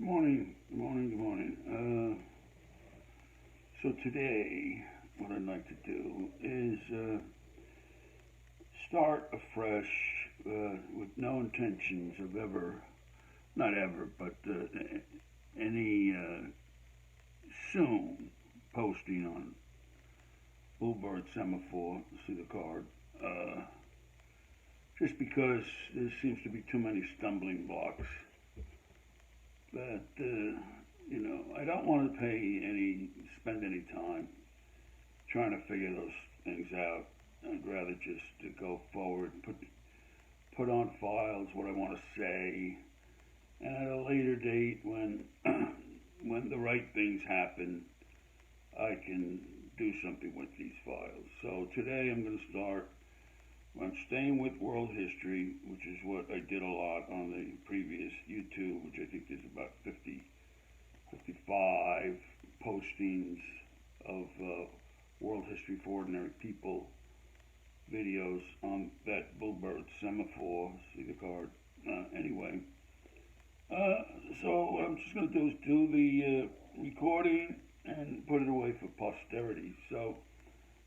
Good morning. So today, what I'd like to do is start afresh with no intentions of ever, not ever, but any soon posting on Bluebird Semaphore, see the card, just because there seems to be too many stumbling blocks that I don't want to spend any time trying to figure those things out. I'd rather just go forward, put on files what I want to say, and at a later date when when the right things happen, I can do something with these files. So today I'm going to start. I'm staying with world history, which is what I did a lot on the previous YouTube, which I think is about 55 postings of world history for ordinary people videos on that Bluebird Semaphore. See the card. Anyway, so what I'm just going to do is do the recording and put it away for posterity. So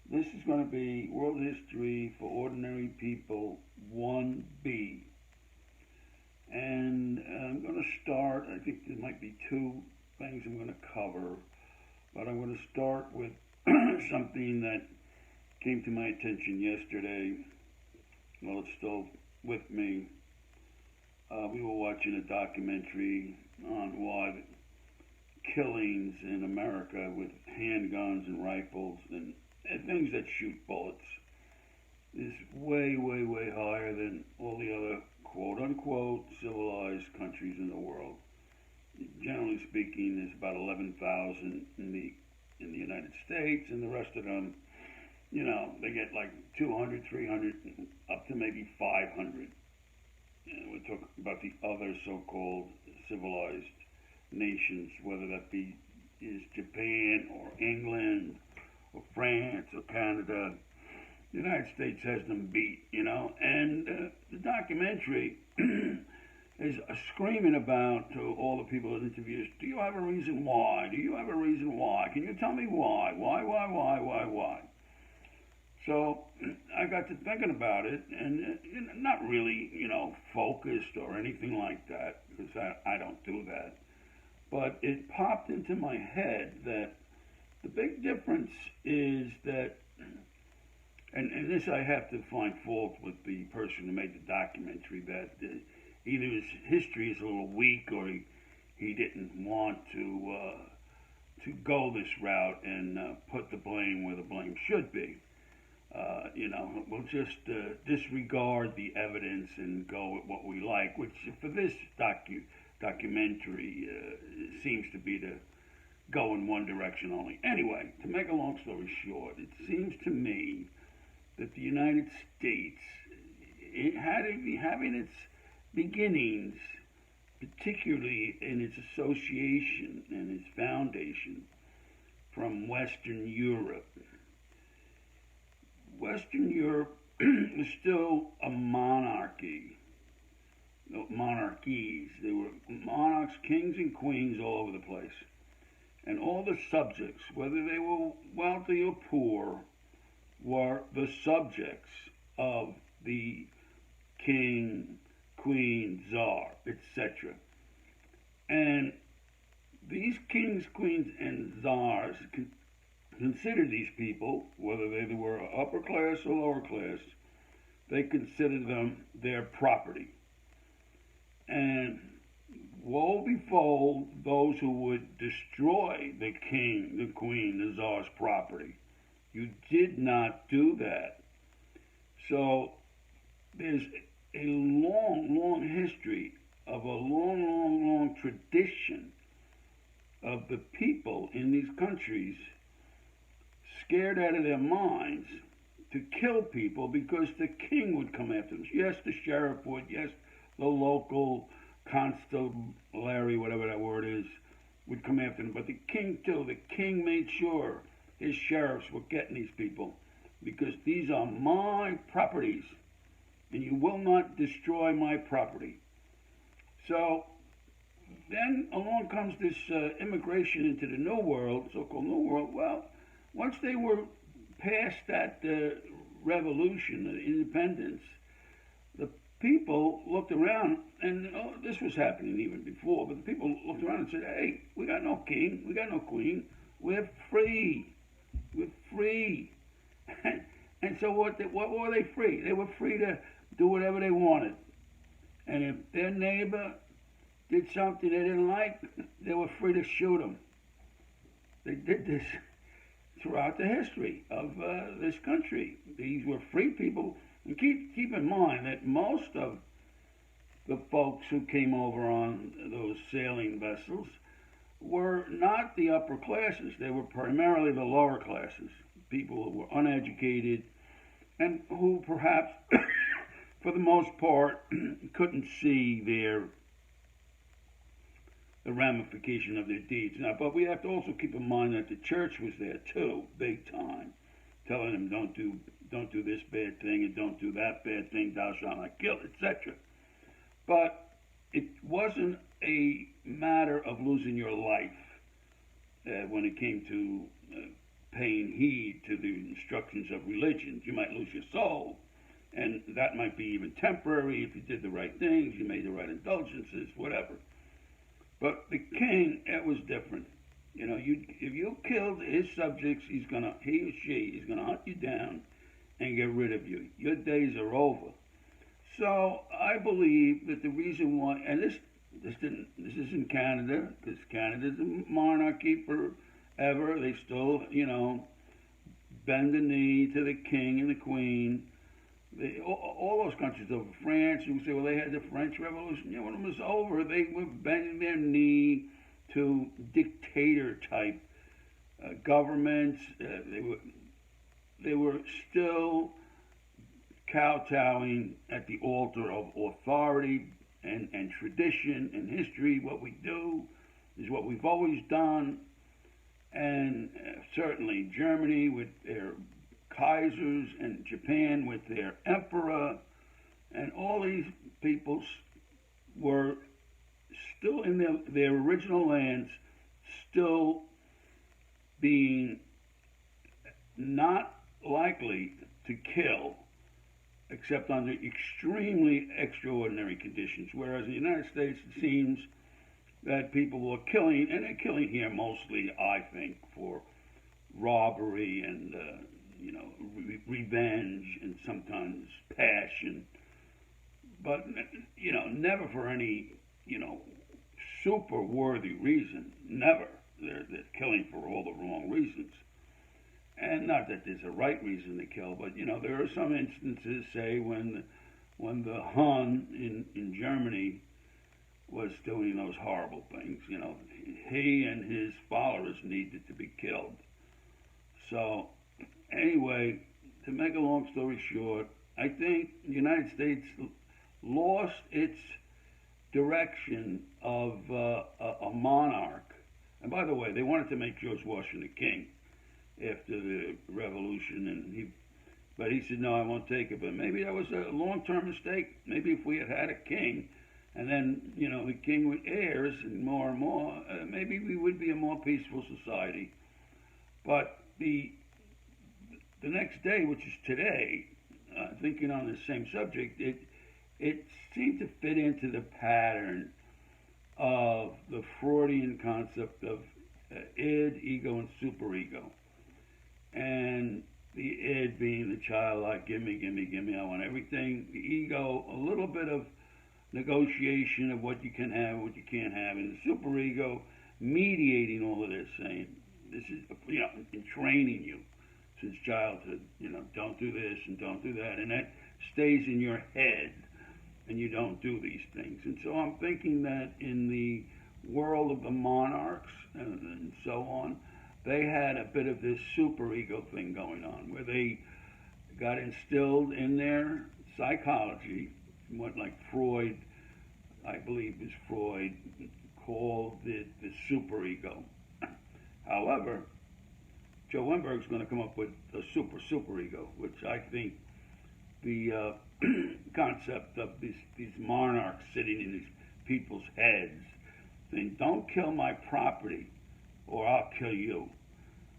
this is going to be World History for Ordinary People 1B. And I'm going to start, I think there might be two things I'm going to cover, but I'm going to start with something that came to my attention yesterday. Well, it's still with me. We were watching a documentary on why killings in America with handguns and rifles and things that shoot bullets is way, way, way higher than all the other quote-unquote civilized countries in the world. Generally speaking, there's about 11,000 in the United States, and the rest of them, they get like 200, 300, up to maybe 500. We talk about the other so-called civilized nations, whether that be is Japan or England or France or Canada. The United States has them beat, and the documentary is screaming about to all the people it interviews, do you have a reason why? Do you have a reason why? Can you tell me why? Why? So I got to thinking about it, and not really, focused or anything like that, because I don't do that. But it popped into my head that the big difference is that, and this I have to find fault with the person who made the documentary, that either his history is a little weak or he didn't want to go this route and put the blame where the blame should be. We'll just disregard the evidence and go with what we like, which for this documentary seems to be to go in one direction only. Anyway, to make a long story short, it seems to me that the United States, having its beginnings, particularly in its association and its foundation from Western Europe. Western Europe was still a monarchy. Monarchies. They were monarchs, kings, and queens all over the place. And all the subjects, whether they were wealthy or poor, were the subjects of the king, queen, czar, etc. And these kings, queens, and czars considered these people, whether they were upper class or lower class, they considered them their property. And woe befall those who would destroy the king, the queen, the czar's property. You did not do that. So there's a long, long history of a long, long, long tradition of the people in these countries scared out of their minds to kill people because the king would come after them. Yes, the sheriff would. Yes, the local constabulary, whatever that word is, would come after them. But the king, too, the king made sure his sheriffs were getting these people because these are my properties and you will not destroy my property. So then along comes this immigration into the New World, so-called New World. Well, once they were past that revolution, the independence, the people looked around, and this was happening even before, but the people looked around and said, hey, we got no king, we got no queen, we're free, we're free. And so what were they free? They were free to do whatever they wanted. And if their neighbor did something they didn't like, they were free to shoot them. They did this throughout the history of this country. These were free people. And keep in mind that most of the folks who came over on those sailing vessels were not the upper classes. They were primarily the lower classes, people who were uneducated and who perhaps, for the most part, couldn't see the ramification of their deeds. Now, but we have to also keep in mind that the church was there too, big time, telling them don't do this bad thing and don't do that bad thing, thou shalt not kill, etc. But it wasn't a matter of losing your life when it came to paying heed to the instructions of religion. You might lose your soul, and that might be even temporary if you did the right things, you made the right indulgences, whatever. But the king, it was different. You know, if you killed his subjects, he or she is gonna hunt you down and get rid of you. Your days are over. So I believe that the reason why, and this isn't Canada, because Canada's a monarchy forever. They still, bend the knee to the king and the queen. All those countries over France, you say, well, they had the French Revolution. When it was over, they were bending their knee to dictator type governments. They were still kowtowing at the altar of authority and tradition and history. What we do is what we've always done. And certainly Germany with their Kaisers and Japan with their emperor, and all these peoples were still in their original lands, still being not likely to kill except under extremely extraordinary conditions. Whereas in the United States, it seems that people were killing, and they're killing here mostly, I think, for robbery and revenge and sometimes passion, but never for any super worthy reason. Never. They're killing for all the wrong reasons, and not that there's a right reason to kill, but there are some instances, say when the Hun in Germany was doing those horrible things, he and his followers needed to be killed. So anyway, to make a long story short, I think the United States lost its direction of a monarch. And by the way, they wanted to make George Washington king after the revolution, but he said, no, I won't take it. But maybe that was a long-term mistake. Maybe if we had had a king, and then, the king with heirs and more, maybe we would be a more peaceful society. But the next day, which is today, thinking on the same subject, it seemed to fit into the pattern of the Freudian concept of id, ego, and superego. And the id being the childlike, gimme, gimme, gimme, I want everything. The ego, a little bit of negotiation of what you can have, what you can't have. And the superego, mediating all of this, saying, this is, in training you since childhood, don't do this and don't do that. And that stays in your head, and you don't do these things. And so I'm thinking that in the world of the monarchs and so on, they had a bit of this superego thing going on, where they got instilled in their psychology, what like Freud, I believe is Freud, called the superego. However, Joe Lindbergh's going to come up with a superego, which I think the concept of these monarchs sitting in these people's heads saying, "Don't kill my property, or I'll kill you,"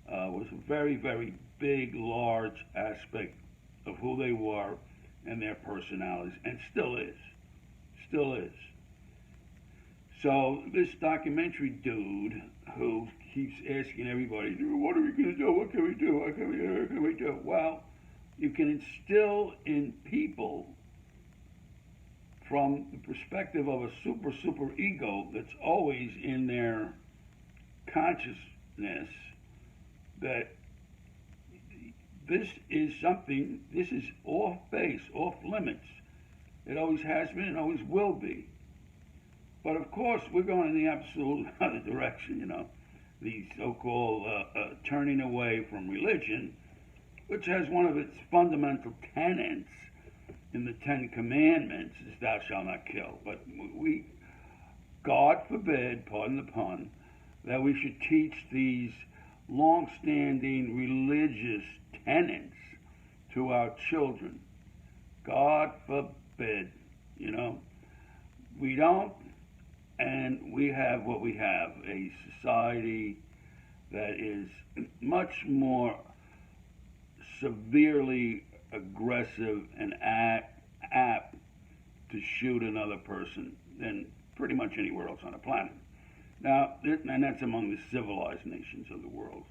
was a very, very big, large aspect of who they were and their personalities, and still is. Still is. So this documentary dude who keeps asking everybody, "What are we going to do? What can we do? What can we do? What can we do?" Well, you can instill in people from the perspective of a super ego that's always in their consciousness that this is something, this is off base, off limits. It always has been and always will be. But of course, we're going in the absolute other direction, the so-called turning away from religion, which has one of its fundamental tenets in the Ten Commandments is thou shalt not kill. But we, God forbid, pardon the pun, that we should teach these long-standing religious tenets to our children. God forbid, we don't, and we have what we have, a society that is much more severely aggressive and apt to shoot another person than pretty much anywhere else on the planet. Now, and that's among the civilized nations of the world.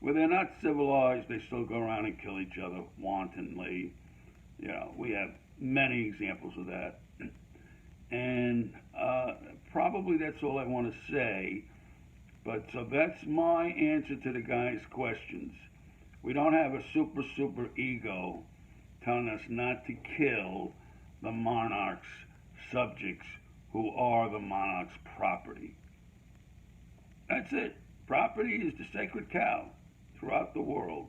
Where they're not civilized, they still go around and kill each other wantonly. We have many examples of that. And probably that's all I want to say. But so that's my answer to the guy's questions. We don't have a super ego telling us not to kill the monarch's subjects who are the monarch's property. That's it. Property is the sacred cow throughout the world.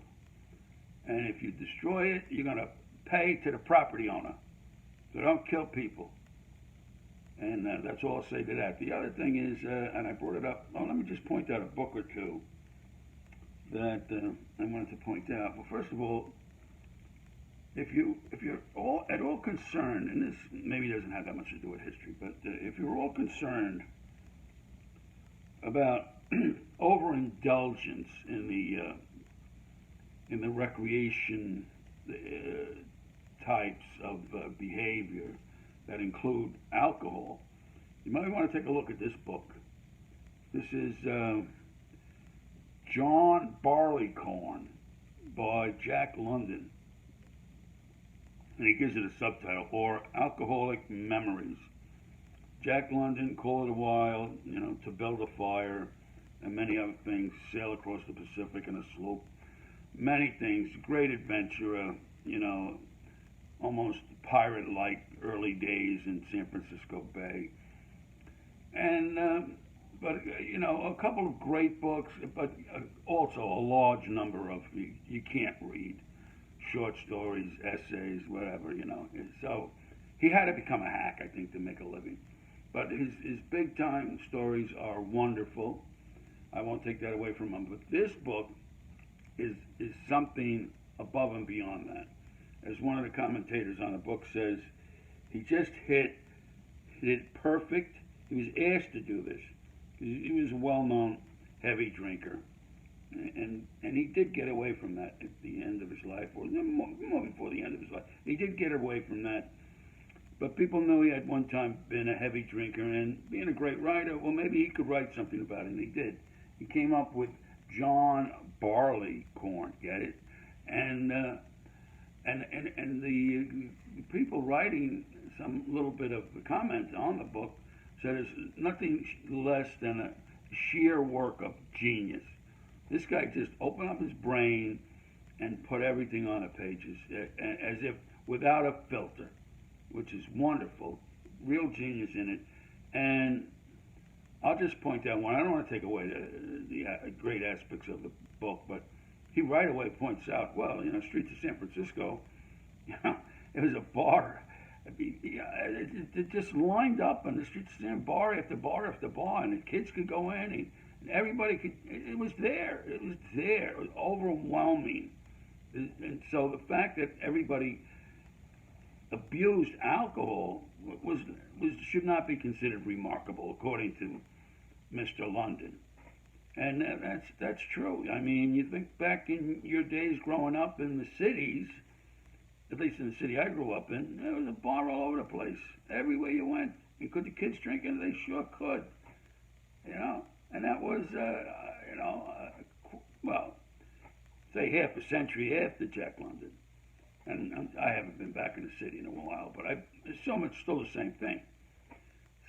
And if you destroy it, you're going to pay to the property owner. So don't kill people. And that's all I'll say to that. The other thing is, and I brought it up, let me just point out a book or two that I wanted to point out. Well, first of all, if you're at all concerned, and this maybe doesn't have that much to do with history, but if you're all concerned about overindulgence in the recreation types of behavior that include alcohol, you might want to take a look at this book. This is John Barleycorn by Jack London. And he gives it a subtitle, or Alcoholic Memories. Jack London, Call It a While, To Build a Fire, and many other things, Sail Across the Pacific in a Sloop. Many things, great adventurer, almost pirate-like early days in San Francisco Bay. And, but a couple of great books, but also a large number of you can't read. Short stories, essays, whatever, So he had to become a hack, I think, to make a living. But his big-time stories are wonderful. I won't take that away from him. But this book is something above and beyond that. As one of the commentators on the book says, he just hit it perfect. He was asked to do this. He was a well-known heavy drinker. And he did get away from that at the end of his life, or more before the end of his life. He did get away from that. But people knew he had one time been a heavy drinker, and being a great writer, well, maybe he could write something about it, and he did. He came up with John Barleycorn, get it? And the people writing some little bit of the comments on the book said it's nothing less than a sheer work of genius. This guy just opened up his brain and put everything on the pages as if without a filter, which is wonderful. Real genius in it. And I'll just point out one. I don't want to take away the great aspects of the book, but he right away points out, well, streets of San Francisco, it was a bar. It just lined up on the streets of San Francisco, bar after bar after bar, and the kids could go in, and everybody could. It was there. It was there. It was overwhelming. And so the fact that everybody abused alcohol should not be considered remarkable, according to Mr. London. And that's true. I mean, you think back in your days growing up in the cities, at least in the city I grew up in, there was a bar all over the place, everywhere you went. And could the kids drink it? They sure could, you know. And that was, well, say half a century after Jack London. And I haven't been back in the city in a while, but I assume it's still the same thing.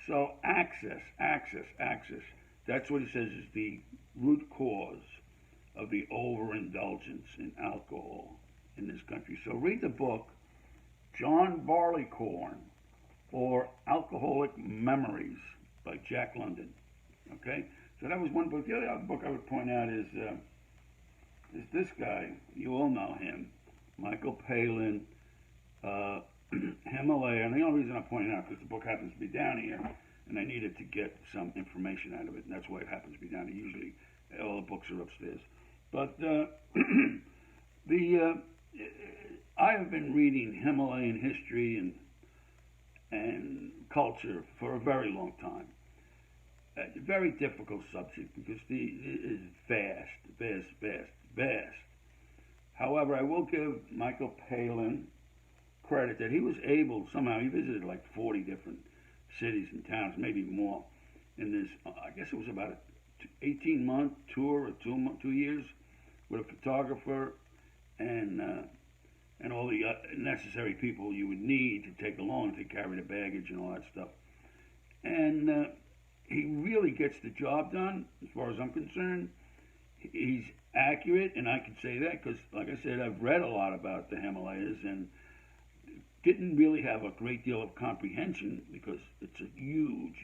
So access. That's what he says is the root cause of the overindulgence in alcohol in this country. So read the book, John Barleycorn, or Alcoholic Memories by Jack London. Okay? So that was one book. The other book I would point out is this guy. You all know him, Michael Palin, Himalaya. And the only reason I point it out is because the book happens to be down here, and I needed to get some information out of it, and that's why it happens to be down here. Usually, all the books are upstairs. But I have been reading Himalayan history and culture for a very long time. A very difficult subject because it is vast. However, I will give Michael Palin credit that he was able, somehow, he visited like 40 different cities and towns, maybe more, in this, I guess it was about an 18-month tour or 2 years with a photographer and all the necessary people you would need to take along to carry the baggage and all that stuff. And he really gets the job done, as far as I'm concerned. He's accurate, and I can say that because, like I said, I've read a lot about the Himalayas and didn't really have a great deal of comprehension because it's a huge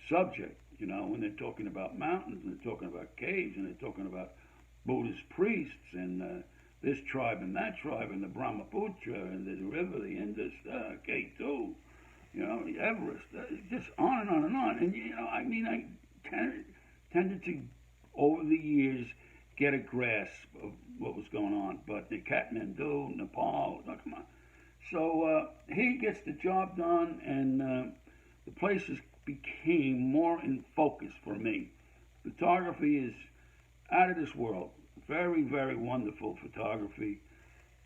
subject. You know, when they're talking about mountains, and they're talking about caves, and they're talking about Buddhist priests, and this tribe and that tribe, and the Brahmaputra, and the river, the Indus, K2, you know, the Everest, just on and on and on. And, you know, I mean, I tended to, over the years, get a grasp of what was going on. But the Kathmandu, Nepal, oh, come on. So he gets the job done, and the places became more in focus for me. Photography is out of this world. Very, very wonderful photography.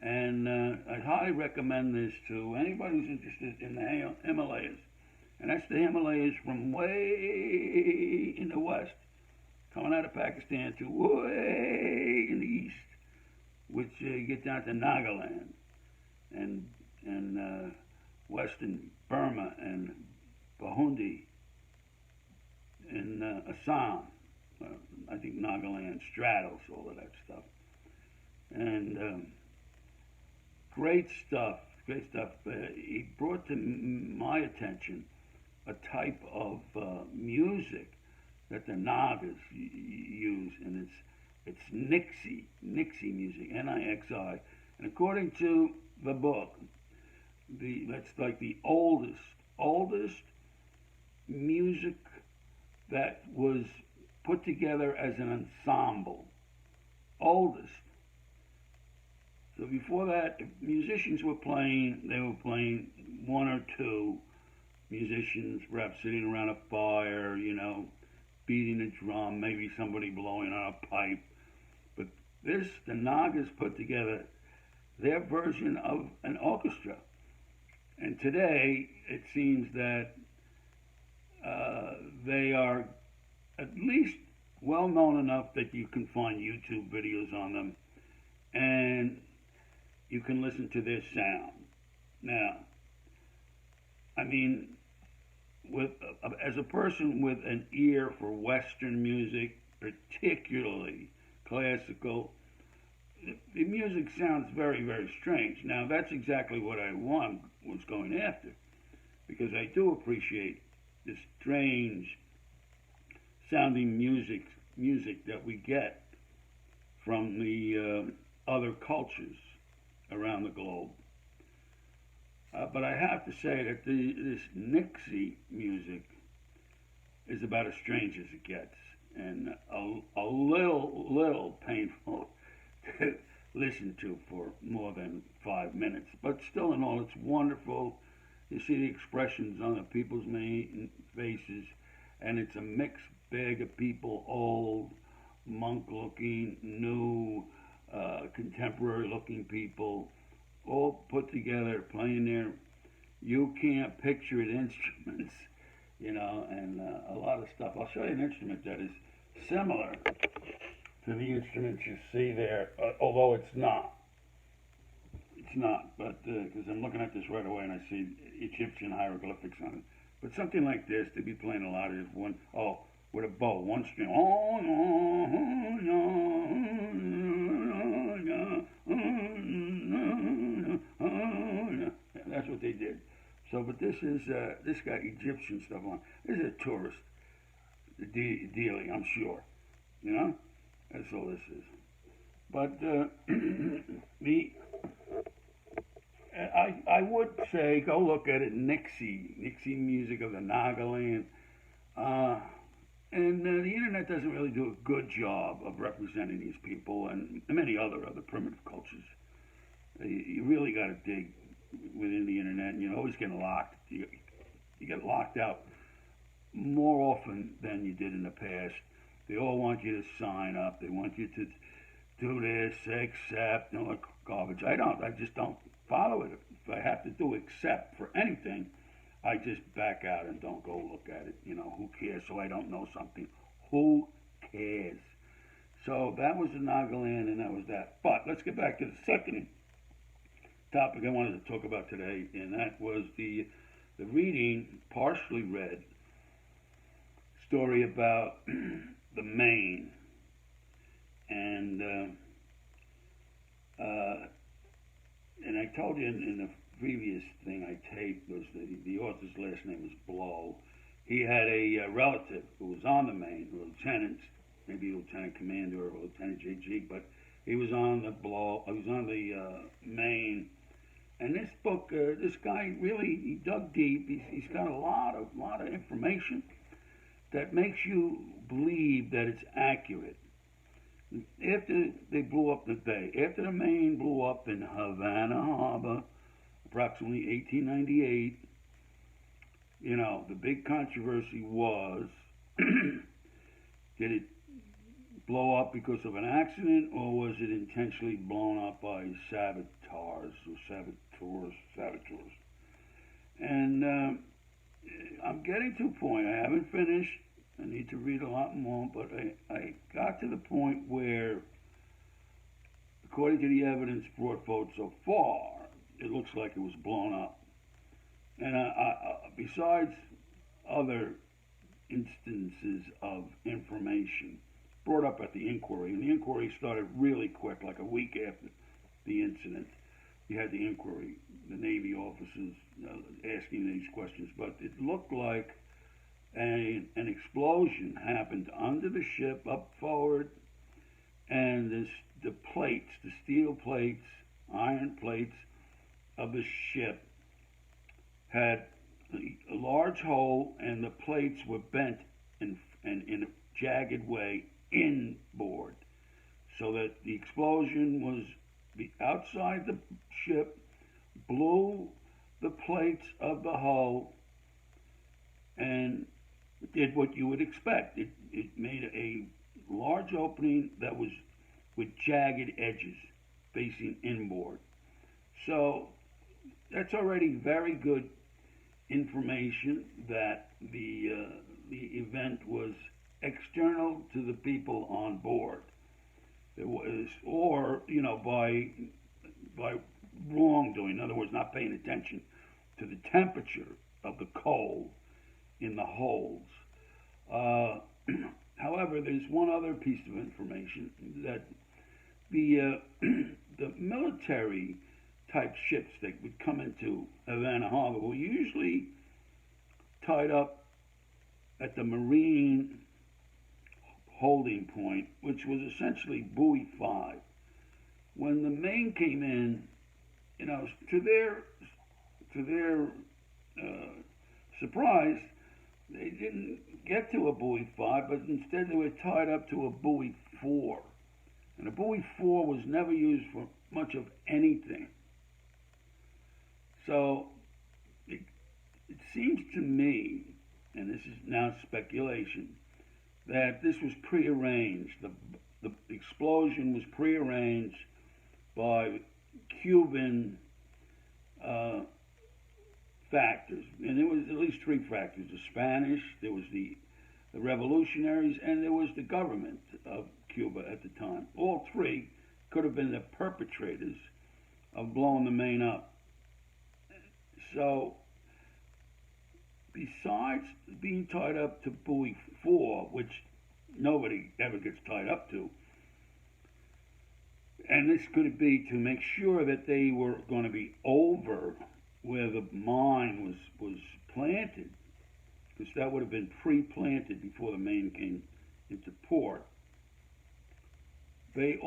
And I highly recommend this to anybody who's interested in the Himalayas. And that's the Himalayas from way in the west, coming out of Pakistan to way in the east, which you get down to Nagaland and western Burma and Burundi and Assam. I think Nagaland straddles all of that stuff. And great stuff. He brought to my attention a type of music that the Nagas use, and it's Nixie music, Nixi. And according to the book, that's like the oldest music that was put together as an ensemble. Oldest. So before that, if musicians were playing, they were playing one or two musicians, perhaps sitting around a fire, you know, beating a drum, maybe somebody blowing on a pipe. But the Nagas put together their version of an orchestra. And today, it seems that they are at least well known enough that you can find YouTube videos on them, and you can listen to their sound. Now, I mean, as a person with an ear for Western music, particularly classical, the music sounds very, very strange. Now, that's exactly what I was going after, because I do appreciate the strange sounding music that we get from the other cultures around the globe. But I have to say that this Nixie music is about as strange as it gets, and a little painful to listen to for more than 5 minutes. But still in all, it's wonderful. You see the expressions on the people's faces, and it's a mixed bag of people, old, monk-looking, new, contemporary-looking people, all put together playing their you can't picture it instruments, and a lot of stuff. I'll show you an instrument that is similar to the instruments you see there, although it's not. It's not, but because I'm looking at this right away and I see Egyptian hieroglyphics on it. But something like this, they'd be playing a lot of with a bow, one string. That's what they did. So, but this got Egyptian stuff on. This is a tourist dealing, I'm sure. That's all this is. But I would say go look at it. Nixie music of the Nagaland. And the internet doesn't really do a good job of representing these people and many other primitive cultures. You really got to dig within the internet, and you always get locked. You get locked out more often than you did in the past. They all want you to sign up. They want you to do this, accept, garbage. I just don't follow it. If I have to do accept for anything, I just back out and don't go look at it. Who cares? So I don't know something. Who cares? So that was the Nagaland, and that was that. But let's get back to the second topic I wanted to talk about today, and that was the reading, partially read, story about the Maine. And I told you in the previous thing I taped was the author's last name was Blow. He had a relative who was on the Maine, a lieutenant, maybe lieutenant commander or lieutenant JG, but he was on the Maine. And this book, this guy really he dug deep. He's got a lot of information that makes you believe that it's accurate. After they blew up the bay, after the Maine blew up in Havana Harbor, approximately 1898, the big controversy was, did it blow up because of an accident, or was it intentionally blown up by saboteurs? And I'm getting to a point. I haven't finished. I need to read a lot more, but I got to the point where, according to the evidence brought forward so far, it looks like it was blown up. And besides other instances of information brought up at the inquiry, and the inquiry started really quick, like a week after the incident. You had the inquiry, the Navy officers asking these questions, but it looked like an explosion happened under the ship, up forward, and the plates, the steel plates, iron plates of the ship had a large hole, and the plates were bent in a jagged way inboard, so that the explosion was outside the ship, blew the plates of the hull, and did what you would expect. It made a large opening that was with jagged edges facing inboard. So that's already very good information that the event was external to the people on board. It was, or by wrongdoing. In other words, not paying attention to the temperature of the coal in the holes. However, there's one other piece of information that the military type ships that would come into Havana Harbor were usually tied up at the Marine holding point, which was essentially Buoy 5. When the Maine came in, to their surprise, they didn't get to a Buoy 5, but instead they were tied up to a Buoy 4. And a Buoy 4 was never used for much of anything. So it seems to me and this is now speculation, that this was prearranged. The explosion was prearranged by Cuban factors, and there was at least three factors: the Spanish, there was the revolutionaries, and there was the government of Cuba at the time. All three could have been the perpetrators of blowing the Maine up. So, besides being tied up to Buoy 4, which nobody ever gets tied up to, and this could be to make sure that they were going to be over where the mine was planted, because that would have been pre-planted before the Maine came into port. The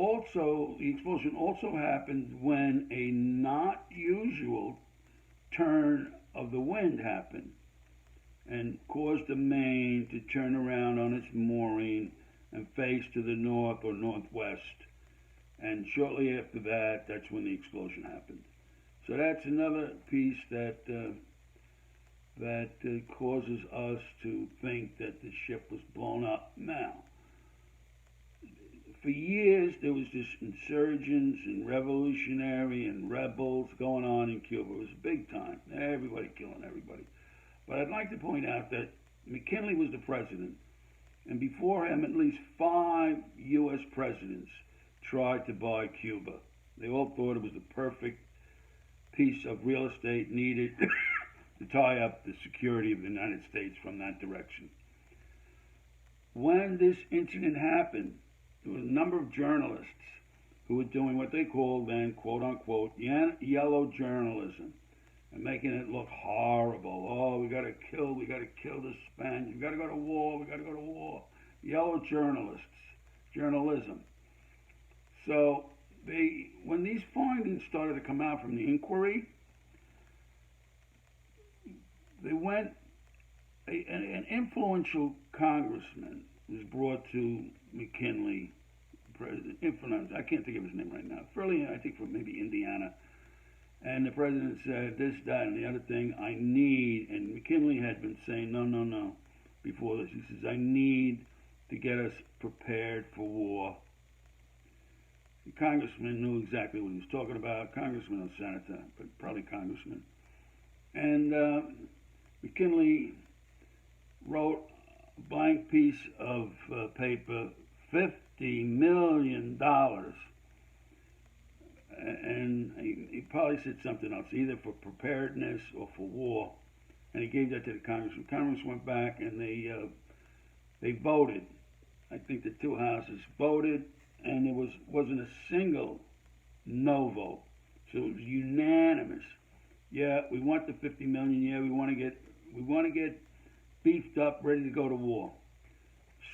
explosion also happened when a not usual turn of the wind happened and caused the Maine to turn around on its mooring and face to the north or northwest. And shortly after that, that's when the explosion happened. So that's another piece that causes us to think that the ship was blown up. Now, for years, there was this insurgents and revolutionary and rebels going on in Cuba. It was big time. Everybody killing everybody. But I'd like to point out that McKinley was the president, and before him, at least 5 U.S. presidents tried to buy Cuba. They all thought it was the perfect piece of real estate needed to tie up the security of the United States from that direction. When this incident happened, there was a number of journalists who were doing what they called then, quote unquote, yellow journalism, and making it look horrible. Oh, we got to kill the Spaniards. We got to go to war. Yellow journalism. So when these findings started to come out from the inquiry, they went. An influential congressman was brought to McKinley, president. I can't think of his name right now. Fairly, I think from maybe Indiana. And the president said this, that, and the other thing. I need, and McKinley had been saying no before this. He says, I need to get us prepared for war. The congressman knew exactly what he was talking about. Congressman or senator, but probably congressman. And McKinley wrote a blank piece of paper, $50 million. And he probably said something else, either for preparedness or for war. And he gave that to the congressman. Congress went back and they voted. I think the two houses voted, and there wasn't a single no vote. So it was unanimous. Yeah, we want the 50 million. Yeah, we want to get beefed up, ready to go to war.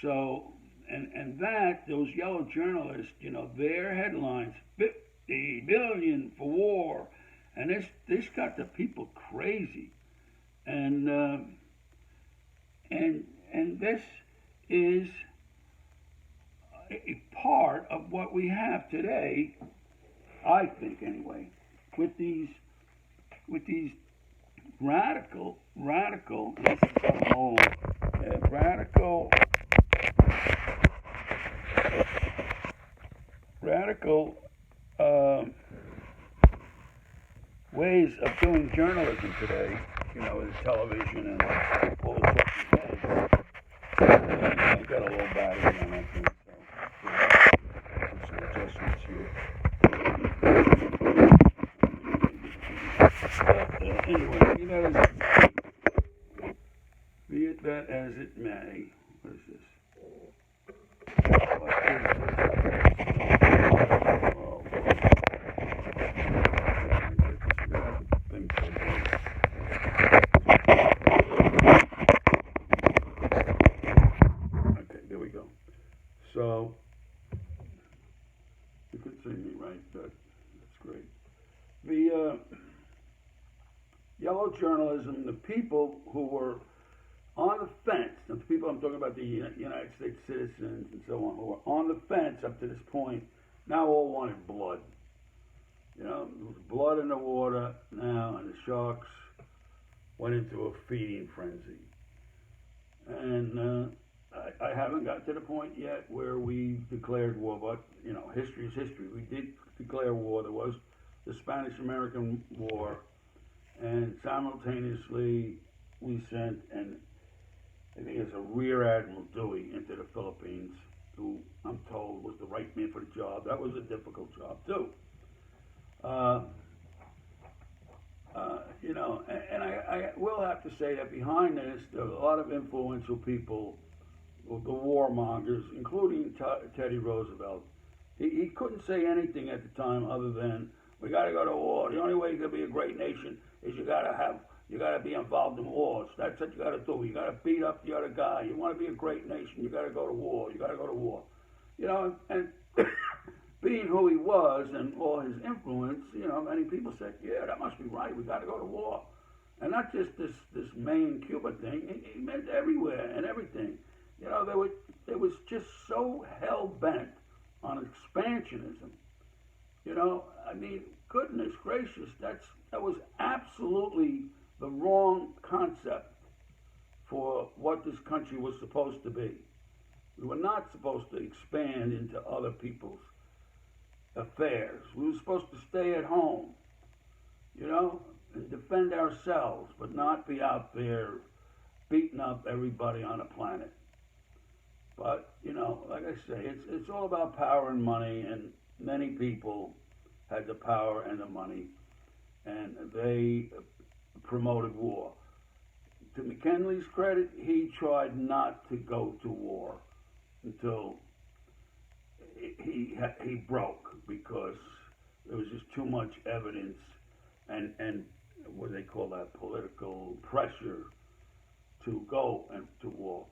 So, and those yellow journalists, their headlines, 50 billion for war, and this got the people crazy, and this is a part of what we have today, I think anyway, with these radical ways of doing journalism today, with television and all the stuff these days. I got a little battery on that thing, so some adjustments here. But anyway, be it that as it may. What is this? Oh. Okay, there we go. So, you could see me, right? That's great. The yellow journalism, the people who were on the fence, the people I'm talking about, the United States citizens and so on, who were on the fence up to this point, now all wanted blood. There was blood in the water now, and the sharks went into a feeding frenzy. And I haven't got to the point yet where we declared war, but history is history. We did declare war. There was the Spanish-American War, and simultaneously we sent, and I think it's a Rear Admiral Dewey into the Philippines, who I'm told was the right man for the job. That was a difficult job too. Uh, and I will have to say that behind this, there are a lot of influential people, the warmongers, including Teddy Roosevelt. He couldn't say anything at the time other than we got to go to war. The only way you're gonna be a great nation is you gotta be involved in wars. That's what you gotta do. You gotta beat up the other guy. You want to be a great nation, you gotta go to war. You gotta go to war. And being who he was and all his influence, many people said, yeah, that must be right. We got to go to war. And not just this Maine Cuba thing. It meant everywhere and everything. They was just so hell bent on expansionism. I mean, goodness gracious, that was absolutely the wrong concept for what this country was supposed to be. We were not supposed to expand into other people's affairs. We were supposed to stay at home, and defend ourselves, but not be out there beating up everybody on the planet. But, like I say, it's all about power and money, and many people had the power and the money, and they promoted war. To McKinley's credit, he tried not to go to war until he broke, because there was just too much evidence and what they call that, political pressure to go to war.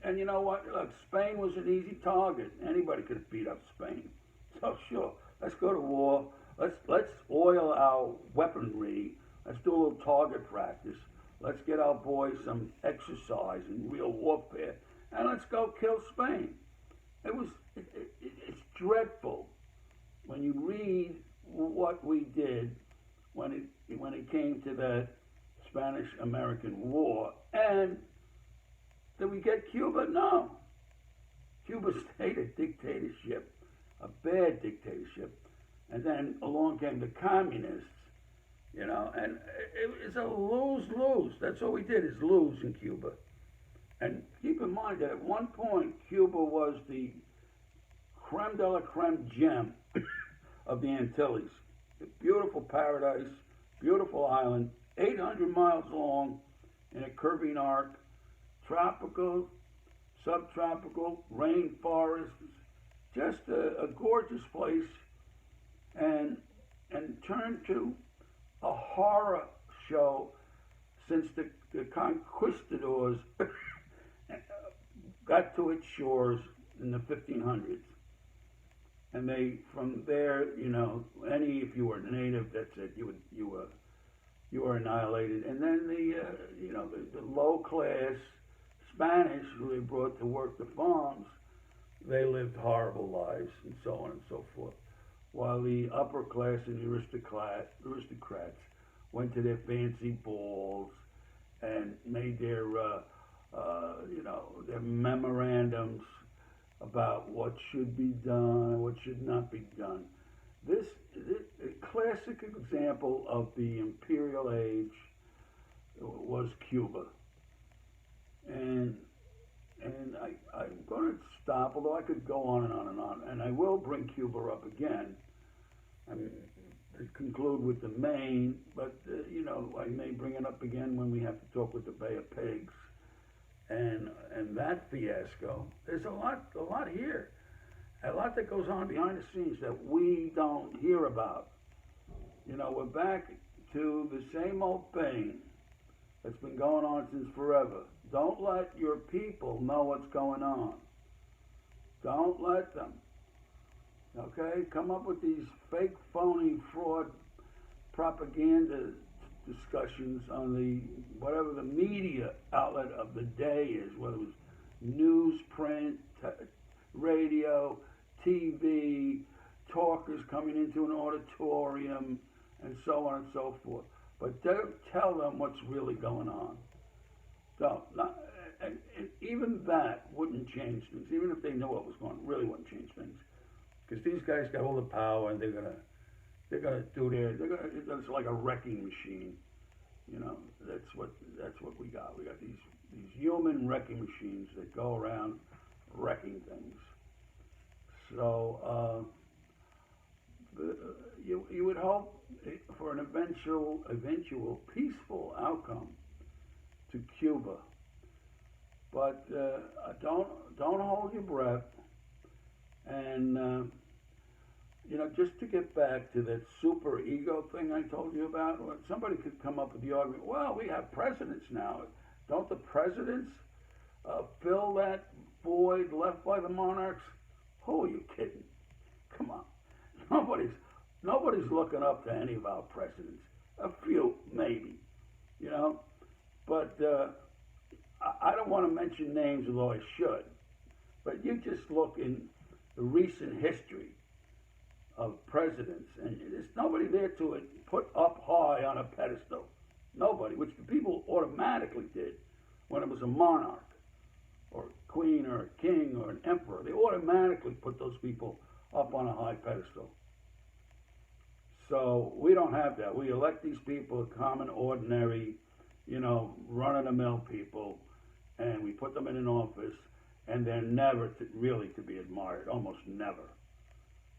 And you know what? Look, Spain was an easy target. Anybody could have beat up Spain. So sure, let's go to war. Let's oil our weaponry. Let's do a little target practice. Let's get our boys some exercise in real warfare, and let's go kill Spain. It's dreadful when you read what we did when it came to that Spanish-American War. And did we get Cuba? No. Cuba stayed a dictatorship, a bad dictatorship. And then along came the communists, and it was a lose-lose. That's all we did, is lose in Cuba. And keep in mind that at one point, Cuba was the creme de la creme gem of the Antilles. A beautiful paradise, beautiful island, 800 miles long in a curving arc, tropical, subtropical, rainforests, just a gorgeous place, and turned to a horror show since the conquistadors got to its shores in the 1500s. And they, from there, if you were a native, that's it. You were annihilated. And then the low class Spanish who they brought to work the farms, they lived horrible lives, and so on and so forth. While the upper class and the aristocrats went to their fancy balls and made their memorandums about what should be done and what should not be done. This is a classic example of the imperial age was Cuba. And I'm going to stop, although I could go on and on and on, and I will bring Cuba up again. To conclude with the Maine, but I may bring it up again when we have to talk with the Bay of Pigs and that fiasco. There's a lot here, a lot that goes on behind the scenes that we don't hear about. We're back to the same old thing that's been going on since forever. Don't let your people know what's going on. Don't let them. Okay? Come up with these fake, phony, fraud propaganda discussions on whatever the media outlet of the day is, whether it was news, print, radio, TV, talkers coming into an auditorium, and so on and so forth. But don't tell them what's really going on. Don't. and even that wouldn't change things. Even if they knew what was going on, really wouldn't change things. Because these guys got all the power, and they're gonna do it's like a wrecking machine. You know, that's what we got. We got these human wrecking machines that go around wrecking things. So you would hope for an eventual peaceful outcome to Cuba, but don't hold your breath. And just to get back to that super ego thing I told you about, somebody could come up with the argument, well, we have presidents now. Don't the presidents fill that void left by the monarchs? Who are you kidding? Come on. Nobody's looking up to any of our presidents. A few, maybe, But I don't want to mention names, although I should. But you just look in the recent history of presidents, and there's nobody there to put up high on a pedestal. Nobody, which the people automatically did when it was a monarch, or a queen, or a king, or an emperor. They automatically put those people up on a high pedestal. So we don't have that. We elect these people, common, ordinary, run-of-the-mill people, and we put them in an office, and they're never really to be admired, almost never.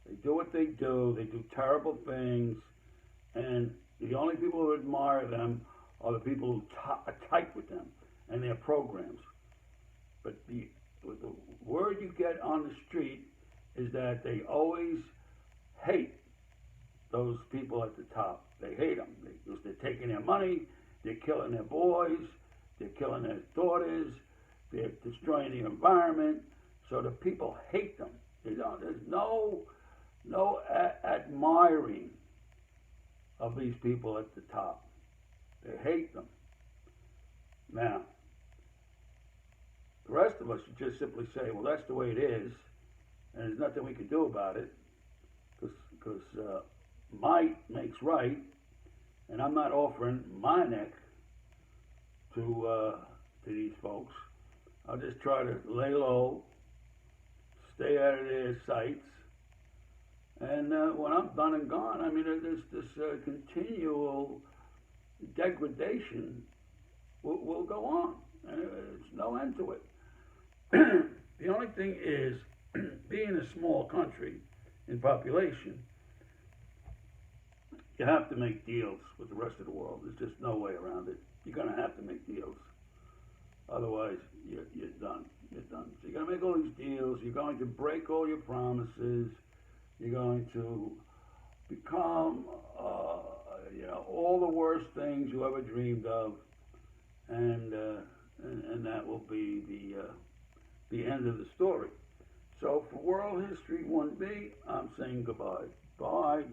They do what they do terrible things, and the only people who admire them are the people who type with them and their programs. But the word you get on the street is that they always hate those people at the top. They hate them because they're taking their money, they're killing their boys, they're killing their daughters, they're destroying the environment. So the people hate them. There's no admiring of these people at the top. They hate them. Now, the rest of us should just simply say, well, that's the way it is, and there's nothing we can do about it, because might makes right, and I'm not offering my neck to these folks. I'll just try to lay low, stay out of their sights, and when I'm done and gone, I mean, there's this continual degradation will go on. There's no end to it. The only thing is, being a small country in population, you have to make deals with the rest of the world. There's just no way around it. You're going to have to make deals. Otherwise, you're done. You're done. So you're going to make all these deals. You're going to break all your promises. You're going to become, all the worst things you ever dreamed of, and that will be the end of the story. So for World History 1B, I'm saying goodbye. Bye.